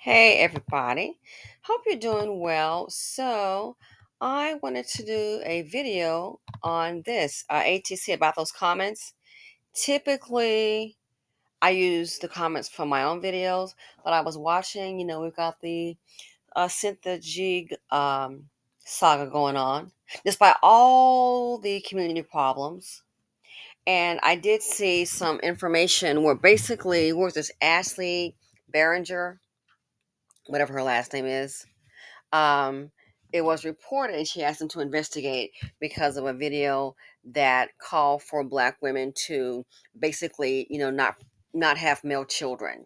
Hey everybody, hope you're doing well. I wanted to do a video on this ATC about those comments. Typically, I use the comments from my own videos, but I was watching, we've got the Cynthia G saga going on, despite all the community problems. And I did see some information where basically, where's this Ashley Behringer, whatever her last name is, um, it was reported and she asked them to investigate because of a video that called for black women to basically, not have male children.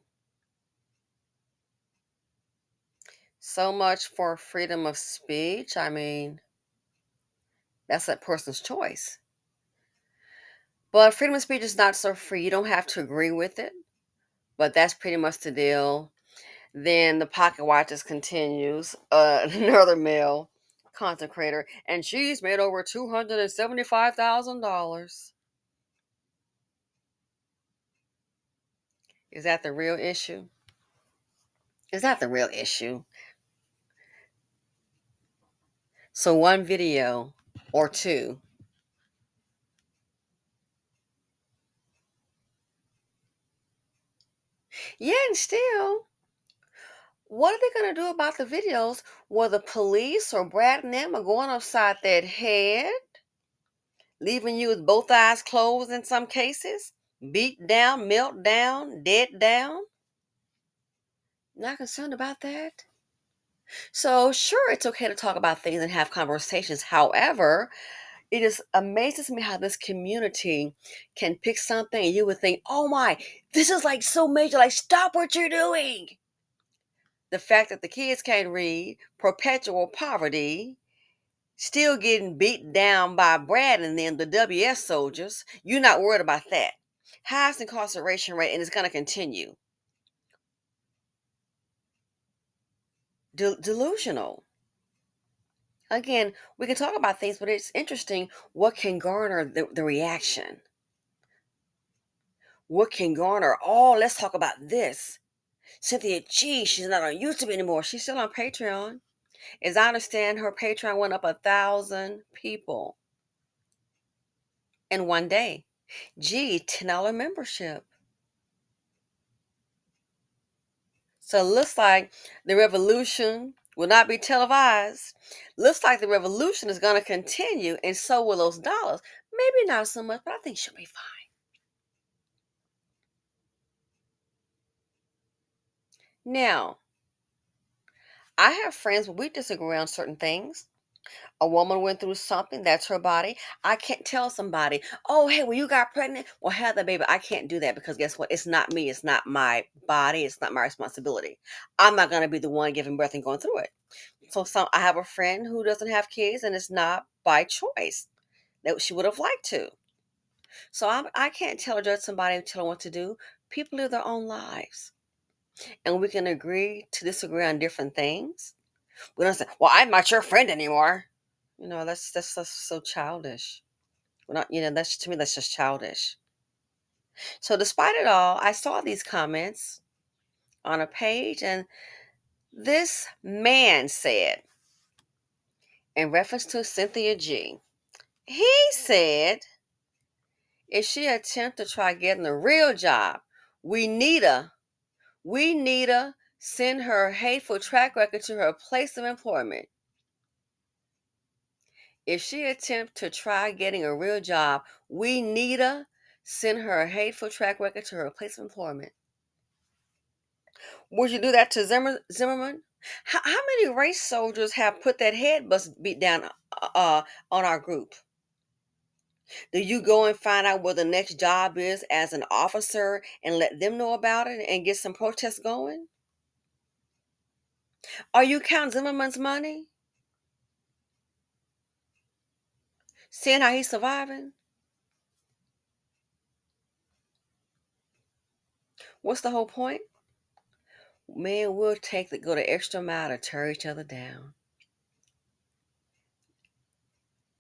So much for freedom of speech. I mean, that's that person's choice. But freedom of speech is not so free. You don't have to agree with it, but that's pretty much the deal. Then the pocket watches continues. Another male content creator, and she's made over $275,000. Is that the real issue? Is that the real issue? So one video or two. Yeah, and still, what are they going to do about the videos where the police or Brad and them are going upside that head, leaving you with both eyes closed in some cases, beat down, melt down, dead down? Not concerned about that? So, sure, it's okay to talk about things and have conversations. However, it just amazes me how this community can pick something and you would think, oh my, this is like so major. Like, stop what you're doing. The fact that the kids can't read, perpetual poverty, still getting beat down by Brad and them, the WS soldiers, you're not worried about that. Highest incarceration rate, and it's going to continue. Delusional. Again, we can talk about things, but it's interesting what can garner the reaction. What can garner, oh, let's talk about this. Cynthia G, she's not on YouTube anymore. She's still on Patreon. As I understand, her Patreon went up 1,000 people in one day. Gee, $10 membership. So it looks like the revolution will not be televised. Looks like the revolution is going to continue, and so will those dollars. Maybe not so much, but I think she'll be fine. Now, I have friends where we disagree on certain things. A woman went through something, that's her body. I can't tell somebody, oh, hey, well, you got pregnant, well, have the baby. I can't do that because guess what? It's not me. It's not my body. It's not my responsibility. I'm not going to be the one giving birth and going through it. So I have a friend who doesn't have kids, and it's not by choice that she would have liked to. So I can't tell or judge somebody and tell them what to do. People live their own lives, and we can agree to disagree on different things. We don't say, well, I'm not your friend anymore. That's just so childish. We're not, that's, to me, that's just childish. So despite it all, I saw these comments on a page, and this man said, in reference to Cynthia G, he said, if she attempt to try getting a real job, we need her. We need her. Send her hateful track record to her place of employment. If she attempt to try getting a real job, we need her. Send her a hateful track record to her place of employment. Would you do that to Zimmerman? How many race soldiers have put that head bust beat down on our group? Do you go and find out where the next job is as an officer and let them know about it and get some protests going? Are you counting Zimmerman's money? Seeing how he's surviving? What's the whole point? Man, we'll go the extra mile to tear each other down.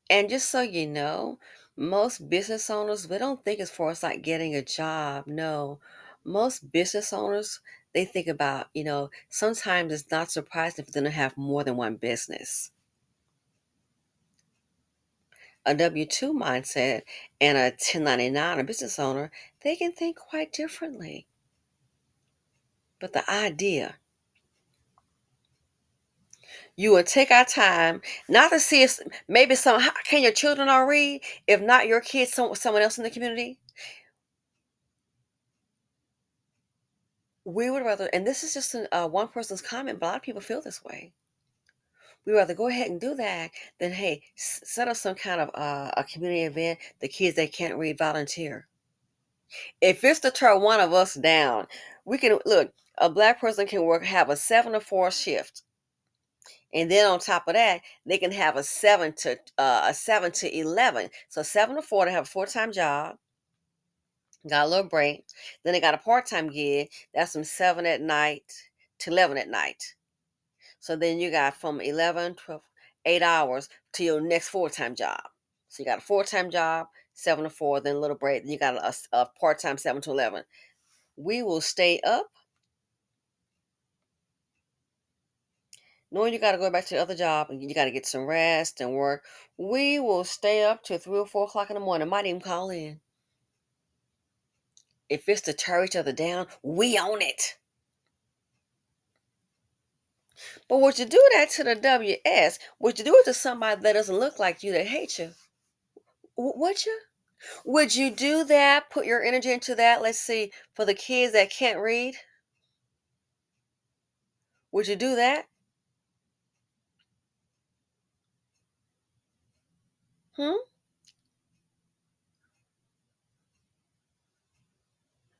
And just so you know, most business owners, we don't think as far as like getting a job. No, Most business owners, they think about, sometimes it's not surprising for them to have more than one business. A W 2 mindset and a 1099, a business owner, they can think quite differently. But the idea, you will take our time not to see if maybe can your children all read? If not your kids, someone else in the community. We would rather, and this is just one person's comment, but a lot of people feel this way. We rather go ahead and do that than, hey, set up some kind of a community event. The kids that can't read volunteer. If it's to turn one of us down, we can look. A black person can have a 7 to 4 shift, and then on top of that, they can have a 7 to 11. So 7 to 4 to have a full-time job, got a little break. Then they got a part-time gig. That's from 7 at night to 11 at night. So then you got from 11, 12, 8 hours to your next full-time job. So you got a full-time job, 7 to 4, then a little break. Then you got a part-time 7 to 11. We will stay up, knowing you got to go back to the other job and you got to get some rest and work. We will stay up till 3 or 4 o'clock in the morning. Might even call in. If it's to tear each other down, we own it. But would you do that to the WS? Would you do it to somebody that doesn't look like you, that hates you? Would you? Would you do that? Put your energy into that? Let's see, for the kids that can't read, would you do that? Hmm?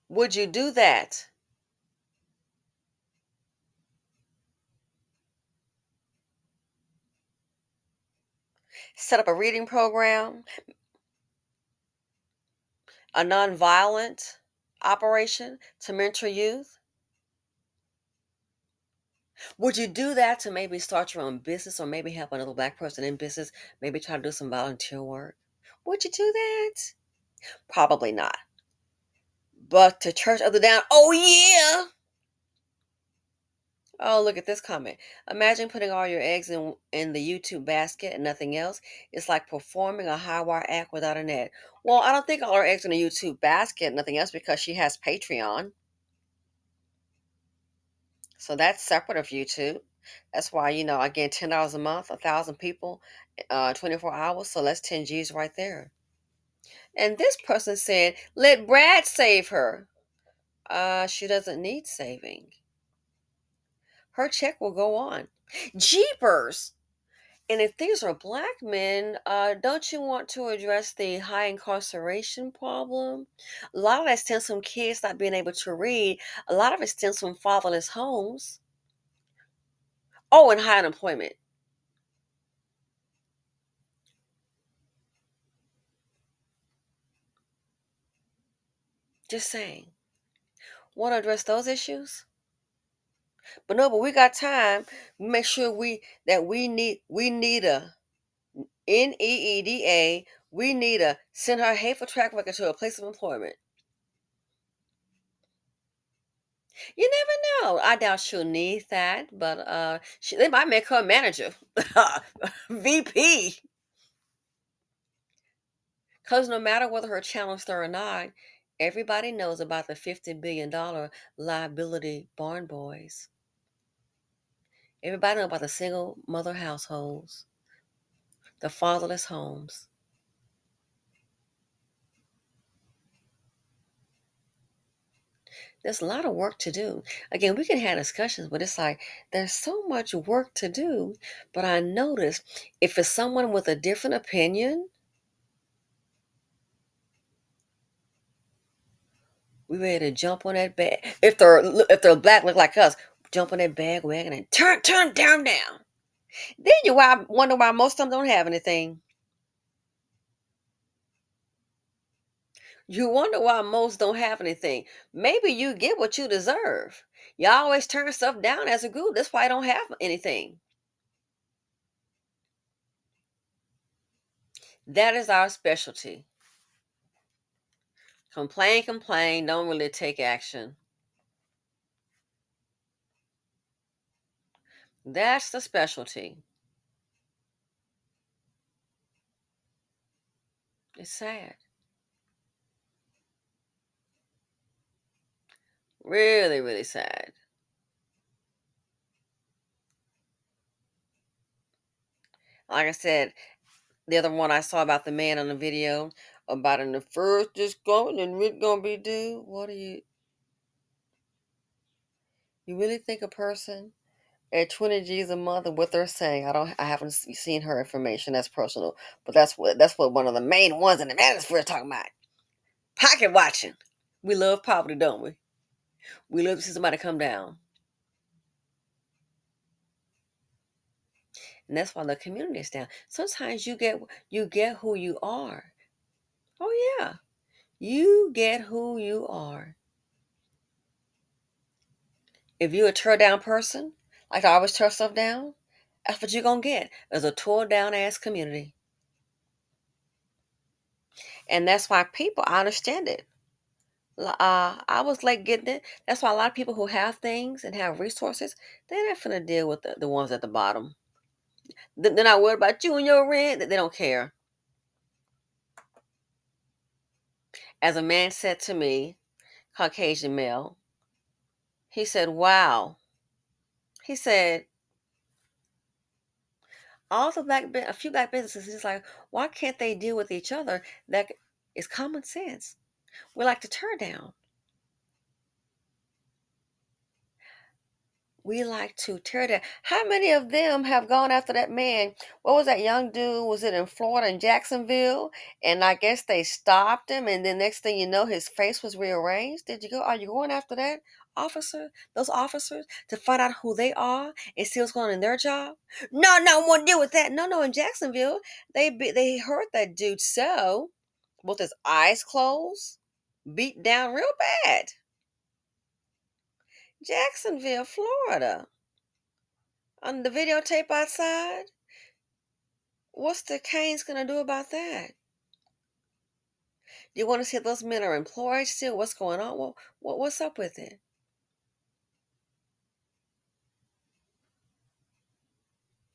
Would you do that? Set up a reading program, a nonviolent operation to mentor youth? Would you do that to maybe start your own business or maybe help another black person in business? Maybe try to do some volunteer work? Would you do that? Probably not. But to church other down, oh yeah. Oh, look at this comment. Imagine putting all your eggs in the YouTube basket and nothing else. It's like performing a high wire act without a net. Well, I don't think all her eggs in the YouTube basket, nothing else, because she has Patreon. So that's separate of YouTube. That's why, again, $10 a month, 1,000 people, 24 hours. So that's 10 G's right there. And this person said, let Brad save her. She doesn't need saving. Her check will go on. Jeepers! And if these are black men, don't you want to address the high incarceration problem? A lot of that stems from kids not being able to read. A lot of it stems from fatherless homes. Oh, and high unemployment. Just saying. Want to address those issues? But no, but we got time. Make sure we need a NEEDA. We need to send her hateful track record to a place of employment. You never know. I doubt she'll need that, but they might make her a manager, VP. Because no matter whether her channel's there or not, everybody knows about the $50 billion liability barn boys. Everybody knows about the single mother households, the fatherless homes. There's a lot of work to do. Again, we can have discussions, but it's like there's so much work to do. But I notice if it's someone with a different opinion, we ready to jump on that bag. If they're black, look like us, jump on that bandwagon and turn down. Then wonder why most of them don't have anything. You wonder why most don't have anything. Maybe you get what you deserve. Y'all always turn stuff down as a group. That's why I don't have anything. That is our specialty. Complain, complain, don't really take action. That's the specialty. It's sad. Really, really sad. Like I said, the other one I saw about the man on the video about in the first just going and we're gonna be due. What do you really think a person at 20 G's a month and what they're saying? I haven't seen her information. That's personal, but that's what one of the main ones in the manosphere is talking about. Pocket watching. We love poverty, don't we? We love to see somebody come down, and that's why the community is down. Sometimes you get who you are. Oh yeah, you get who you are. If you're a tear down person, like to always tear stuff down, that's what you're gonna get. Is a tore down ass community. And that's why people, I understand it. I was like getting it. That's why a lot of people who have things and have resources, they're not finna deal with the ones at the bottom. They're not worried about you and your rent. They don't care. As a man said to me, Caucasian male, he said, "Wow." He said, a few black businesses. He's like, why can't they deal with each other? That is common sense. We like to tear down. We like to tear down. How many of them have gone after that man? What was that young dude? Was it in Florida, in Jacksonville? And I guess they stopped him, and then next thing you know, his face was rearranged. Did you go? Are you going after that officer? Those officers to find out who they are and see what's going on in their job? No, no, I won't deal with that. No, no. In Jacksonville, they hurt that dude so with his eyes closed, beat down real bad. Jacksonville, Florida. On the videotape outside? What's the Canes gonna do about that? Do you want to see if those men are employed still? What's going on? What's up with it?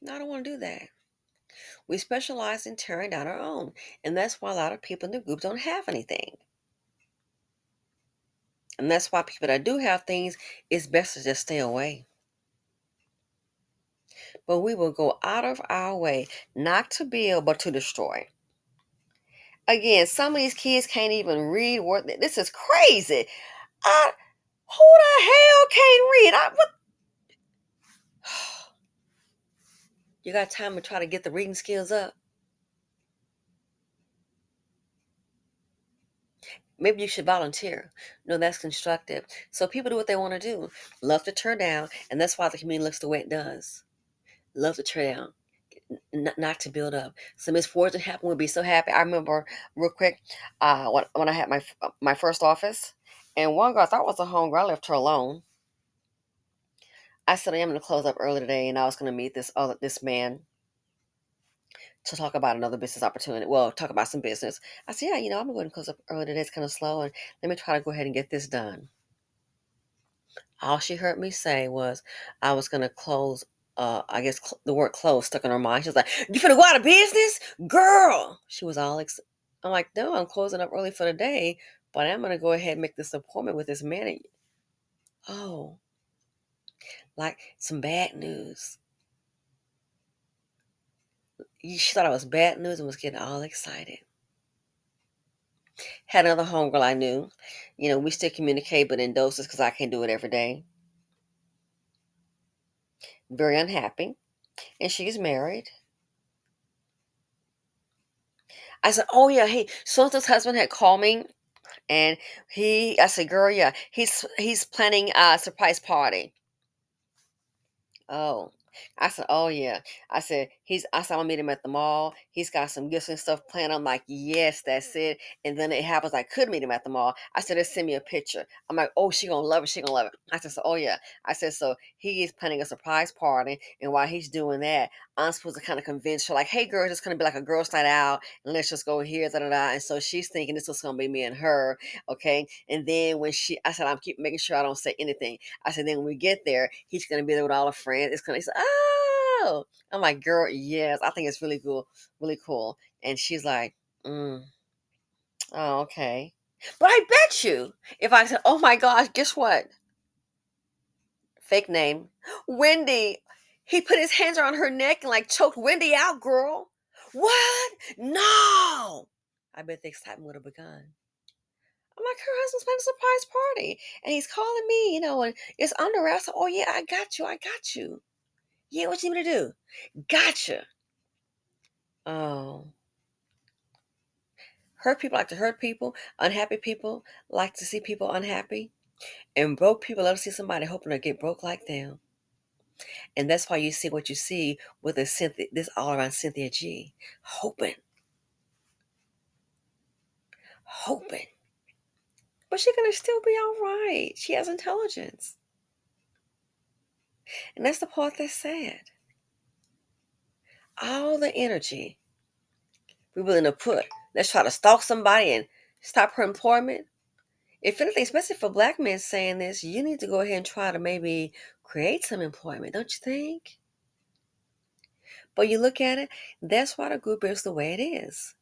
No, I don't want to do that. We specialize in tearing down our own, and that's why a lot of people in the group don't have anything. And that's why people that do have things, it's best to just stay away. But we will go out of our way not to build, but to destroy. Again, some of these kids can't even read. This is crazy. I, who the hell can't read? What You got time to try to get the reading skills up? Maybe you should volunteer. No, that's constructive. So people do what they want to do. Love to tear down, and that's why the community looks the way it does. Love to tear down, not to build up. Some misfortune happened, we'd be so happy. I remember real quick when I had my first office, and one girl I thought was a homegirl. I left her alone. I said I'm going to close up early today, and I was going to meet this man to talk about another business opportunity. Well, talk about some business. I said, yeah, I'm going to close up early today. It's kind of slow, and let me try to go ahead and get this done. All she heard me say was I was going to close. I guess the word close stuck in her mind. She was like, "You finna go out of business, girl?" She was all I'm like, "No, I'm closing up early for the day, but I'm going to go ahead and make this appointment with this man." Oh, like some bad news. She thought it was bad news and was getting all excited. Had another homegirl I knew. We still communicate, but in doses because I can't do it every day. Very unhappy. And she's married. I said, oh, yeah, hey, so-and-so's husband had called me. And I said, girl, yeah, he's planning a surprise party. Oh. I said, "Oh yeah." I said, "I'm gonna meet him at the mall. He's got some gifts and stuff planned." I'm like, "Yes, that's it." And then it happens I could meet him at the mall. I said, "Just send me a picture." I'm like, "Oh, she gonna love it. She gonna love it." I said, "Oh yeah." I said, "So he is planning a surprise party, and while he's doing that, I'm supposed to kind of convince her, like, hey, girl, it's gonna be like a girls' night out, and let's just go here, da da da." And so she's thinking this was gonna be me and her, okay. And then I said, "I'm keep making sure I don't say anything." I said, "Then when we get there, he's gonna be there with all her friends. It's gonna." He said, "Oh." I'm like, "Girl, yes, I think it's really cool, really cool." And she's like, "Oh, okay." But I bet you, if I said, "Oh my gosh, guess what?" Fake name, Wendy. He put his hands around her neck and like choked Wendy out, girl. What? No. I bet the excitement would have begun. I'm like, her husband's planning a surprise party, and he's calling me, and it's under us. "Oh yeah, I got you. I got you. Yeah, what you need me to do? Gotcha." Oh, hurt people like to hurt people. Unhappy people like to see people unhappy, and broke people love to see somebody hoping to get broke like them. And that's why you see what you see with this all around Cynthia G, hoping, hoping, but she's gonna still be all right. She has intelligence, and that's the part that's sad. All the energy we're willing to put. Let's try to stalk somebody and stop her employment. If anything, especially for black men saying this, you need to go ahead and try to maybe create some employment, don't you think? But you look at it, that's why the group is the way it is.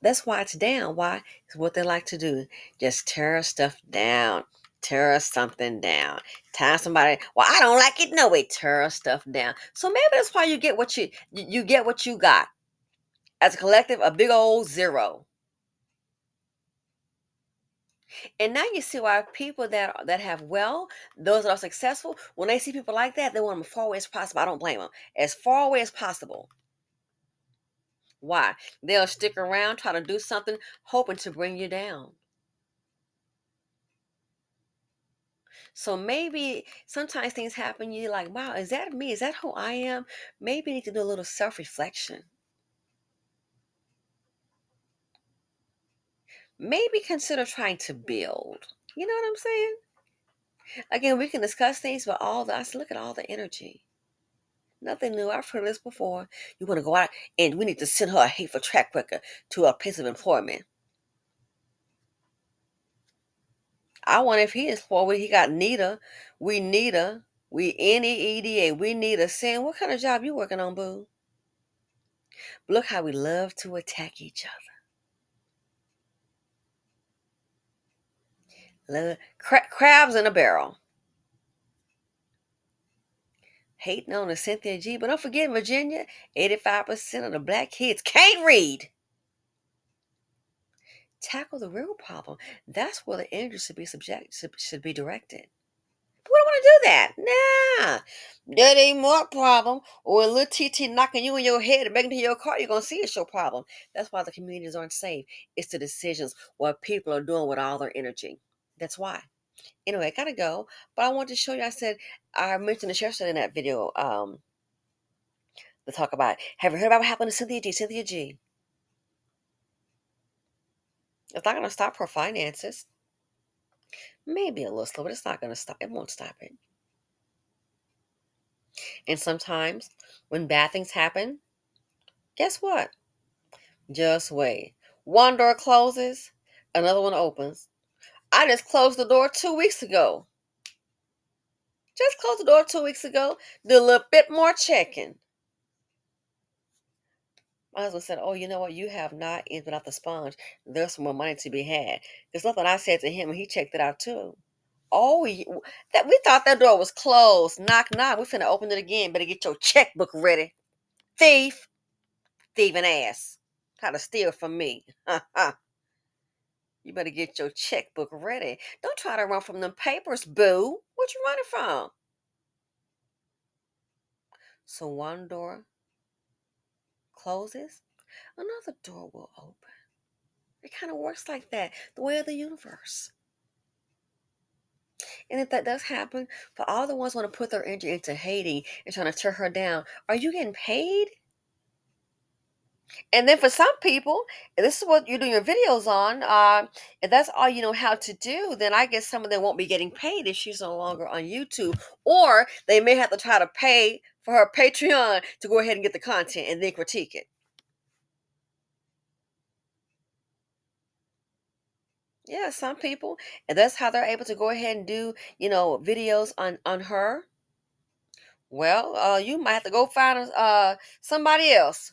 That's why it's down. Why? It's what they like to do. Just tear stuff down. Tear something down. Time somebody, well, I don't like it. No way. Tear stuff down. So maybe that's why you get you get what you got. As a collective, a big old zero. And now you see why people that have wealth, those that are successful, when they see people like that, they want them as far away as possible. I don't blame them. As far away as possible. Why? They'll stick around, try to do something, hoping to bring you down. So maybe sometimes things happen, you're like, wow, is that me? Is that who I am? Maybe you need to do a little self-reflection. Maybe consider trying to build. You know what I'm saying? Again, we can discuss things, but I said, look at all the energy. Nothing new. I've heard this before. You want to go out and we need to send her a hateful track record to a place of employment. I wonder if he is forward. He got Nita. We need her. We NEEDA. We need a send. What kind of job you working on, boo? Look how we love to attack each other. Crabs in a barrel. Hating on the Cynthia G. But don't forget, Virginia, 85% of the black kids can't read. Tackle the real problem. That's where the energy should be directed. We don't want to do that. Nah. That ain't my problem. Or when little TT knocking you in your head and breaking into your car, you're going to see it's your problem. That's why the communities aren't safe. It's the decisions, what people are doing with all their energy. That's why. Anyway, I got to go. But I wanted to show you, I mentioned this yesterday in that video to talk about. Have you heard about what happened to Cynthia G? Cynthia G. It's not going to stop her finances. Maybe a little slow, but it's not going to stop. It won't stop it. And sometimes when bad things happen, guess what? Just wait. One door closes, another one opens. I just closed the door 2 weeks ago. Just closed the door 2 weeks ago. Did a little bit more checking. My husband said, "Oh, you know what? You have not emptied out the sponge. There's some more money to be had." There's nothing I said to him, and he checked it out too. Oh, that we thought that door was closed. Knock, knock. We finna open it again. Better get your checkbook ready. Thief. Thieving ass. Try to steal from me. You better get your checkbook ready. Don't try to run from them papers, boo. What you running from? So one door closes, another door will open. It kind of works like that, the way of the universe. And if that does happen, for all the ones who want to put their energy into hating and trying to tear her down, are you getting paid? And then for some people, if this is what you're doing your videos on, if that's all you know how to do, then I guess some of them won't be getting paid if she's no longer on YouTube. Or they may have to try to pay for her Patreon to go ahead and get the content and then critique it. Yeah, some people, and that's how they're able to go ahead and do, videos on her. Well, you might have to go find somebody else.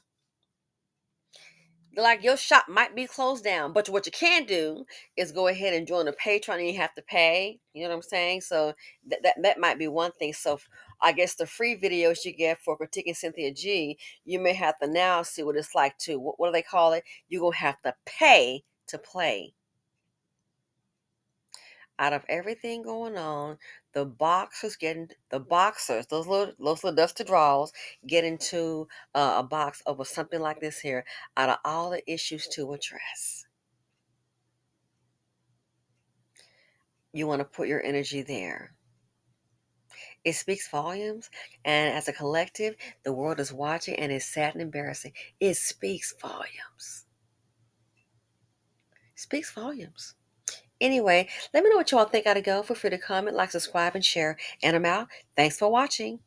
Like your shop might be closed down, but what you can do is go ahead and join a Patreon, and you have to pay. You know what I'm saying? So that might be one thing. So I guess the free videos you get for critiquing Cynthia G, you may have to now see what it's like too. What do they call it? You're gonna have to pay to play. Out of everything going on, the boxers, those little dusty draws, get into a box over something like this here. Out of all the issues to address, you want to put your energy there. It speaks volumes, and as a collective, the world is watching, and it's sad and embarrassing. It speaks volumes. Speaks volumes. Anyway, let me know what you all think. Gotta go. Feel free to comment, like, subscribe, and share. And I'm out. Thanks for watching.